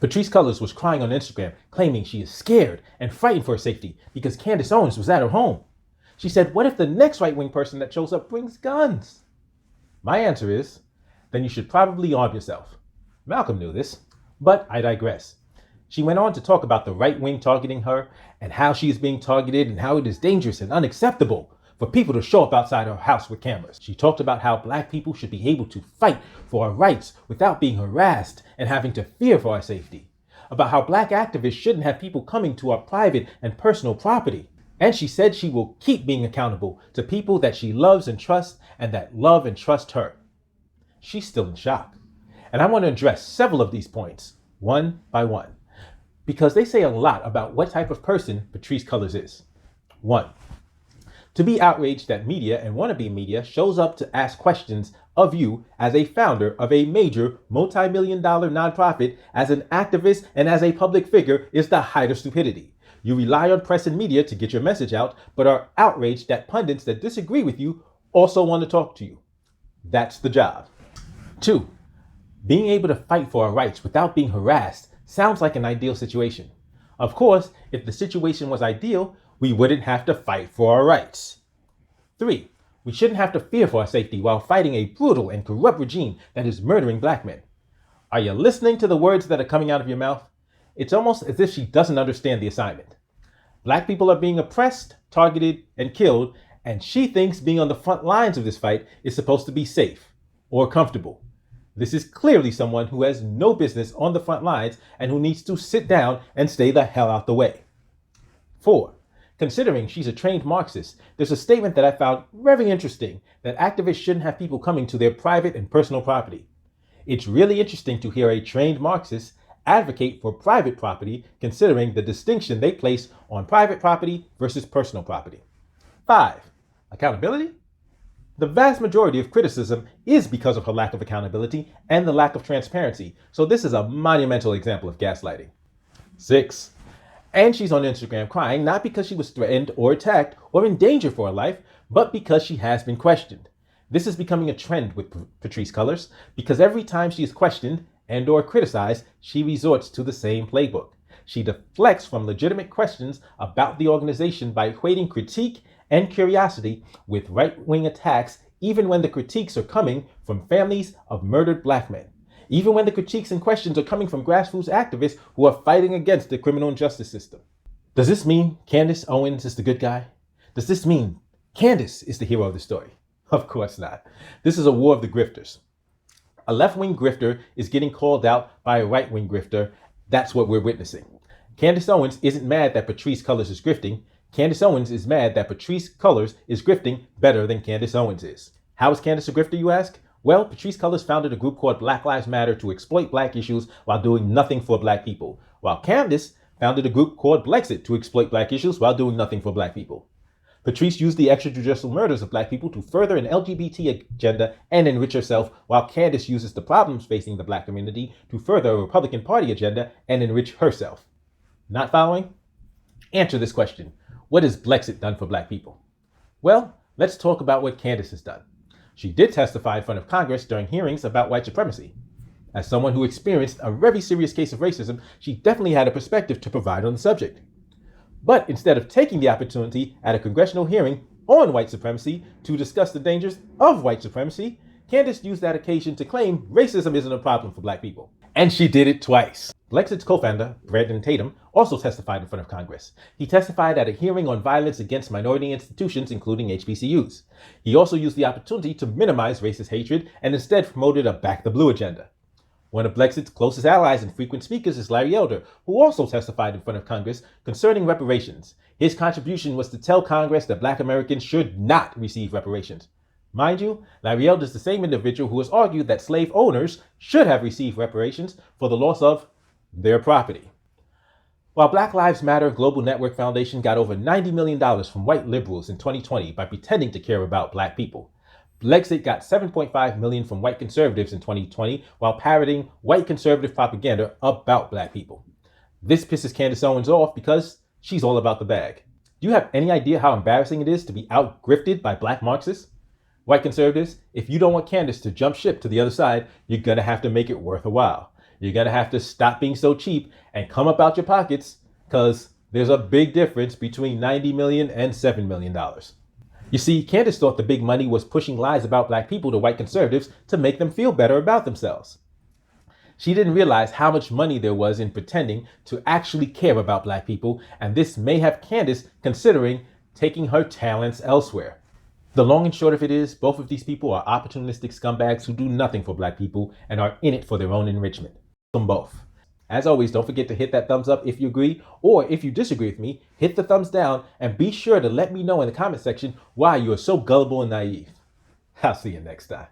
Patrisse Cullors was crying on Instagram, claiming she is scared and frightened for her safety because Candace Owens was at her home. She said, what if the next right-wing person that shows up brings guns? My answer is, then you should probably arm yourself. Malcolm knew this, but I digress. She went on to talk about the right wing targeting her and how she is being targeted and how it is dangerous and unacceptable for people to show up outside her house with cameras. She talked about how black people should be able to fight for our rights without being harassed and having to fear for our safety. About how black activists shouldn't have people coming to our private and personal property. And she said she will keep being accountable to people that she loves and trusts and that love and trust her. She's still in shock. And I want to address several of these points, one by one, because they say a lot about what type of person Patrisse Cullors is. 1. To be outraged that media and wannabe media shows up to ask questions of you as a founder of a major multi-million-dollar nonprofit, as an activist and as a public figure is the height of stupidity. You rely on press and media to get your message out, but are outraged that pundits that disagree with you also want to talk to you. That's the job. 2. Being able to fight for our rights without being harassed sounds like an ideal situation. Of course, if the situation was ideal, we wouldn't have to fight for our rights. 3. We shouldn't have to fear for our safety while fighting a brutal and corrupt regime that is murdering black men. Are you listening to the words that are coming out of your mouth? It's almost as if she doesn't understand the assignment. Black people are being oppressed, targeted, and killed, and she thinks being on the front lines of this fight is supposed to be safe or comfortable. This is clearly someone who has no business on the front lines and who needs to sit down and stay the hell out the way. 4. Considering she's a trained Marxist, there's a statement that I found very interesting, that activists shouldn't have people coming to their private and personal property. It's really interesting to hear a trained Marxist advocate for private property, considering the distinction they place on private property versus personal property. 5. Accountability? The vast majority of criticism is because of her lack of accountability and the lack of transparency, so this is a monumental example of gaslighting. 6. And she's on Instagram crying not because she was threatened or attacked or in danger for her life, but because she has been questioned. This is becoming a trend with Patrisse Cullors, because every time she is questioned and or criticized, she resorts to the same playbook. She deflects from legitimate questions about the organization by equating critique and curiosity with right-wing attacks, even when the critiques are coming from families of murdered black men. Even when the critiques and questions are coming from grassroots activists who are fighting against the criminal justice system. Does this mean Candace Owens is the good guy? Does this mean Candace is the hero of the story? Of course not. This is a war of the grifters. A left-wing grifter is getting called out by a right-wing grifter. That's what we're witnessing. Candace Owens isn't mad that Patrisse Cullors is grifting. Candace Owens is mad that Patrisse Cullors is grifting better than Candace Owens is. How is Candace a grifter, you ask? Well, Patrisse Cullors founded a group called Black Lives Matter to exploit black issues while doing nothing for black people, while Candace founded a group called Blexit to exploit black issues while doing nothing for black people. Patrisse used the extrajudicial murders of black people to further an LGBT agenda and enrich herself, while Candace uses the problems facing the black community to further a Republican Party agenda and enrich herself. Not following? Answer this question. What has Blexit done for black people? Well, let's talk about what Candace has done. She did testify in front of Congress during hearings about white supremacy. As someone who experienced a very serious case of racism, she definitely had a perspective to provide on the subject. But instead of taking the opportunity at a congressional hearing on white supremacy to discuss the dangers of white supremacy, Candace used that occasion to claim racism isn't a problem for black people. And she did it twice. Blexit's co-founder, Brandon Tatum, also testified in front of Congress. He testified at a hearing on violence against minority institutions, including HBCUs. He also used the opportunity to minimize racist hatred and instead promoted a Back the Blue agenda. One of Blexit's closest allies and frequent speakers is Larry Elder, who also testified in front of Congress concerning reparations. His contribution was to tell Congress that black Americans should not receive reparations. Mind you, Larry Elder is the same individual who has argued that slave owners should have received reparations for the loss of their property. While Black Lives Matter Global Network Foundation got over $90 million from white liberals in 2020 by pretending to care about black people, Blexit got $7.5 million from white conservatives in 2020 while parroting white conservative propaganda about black people. This pisses Candace Owens off because she's all about the bag. Do you have any idea how embarrassing it is to be out-grifted by black Marxists? White conservatives, if you don't want Candace to jump ship to the other side, you're going to have to make it worth a while. You're going to have to stop being so cheap and come up out your pockets, because there's a big difference between $90 million and $7 million. You see, Candace thought the big money was pushing lies about black people to white conservatives to make them feel better about themselves. She didn't realize how much money there was in pretending to actually care about black people, and this may have Candace considering taking her talents elsewhere. The long and short of it is, both of these people are opportunistic scumbags who do nothing for black people and are in it for their own enrichment. Them both. As always, don't forget to hit that thumbs up if you agree, or if you disagree with me, hit the thumbs down, and be sure to let me know in the comment section why you are so gullible and naive. I'll see you next time.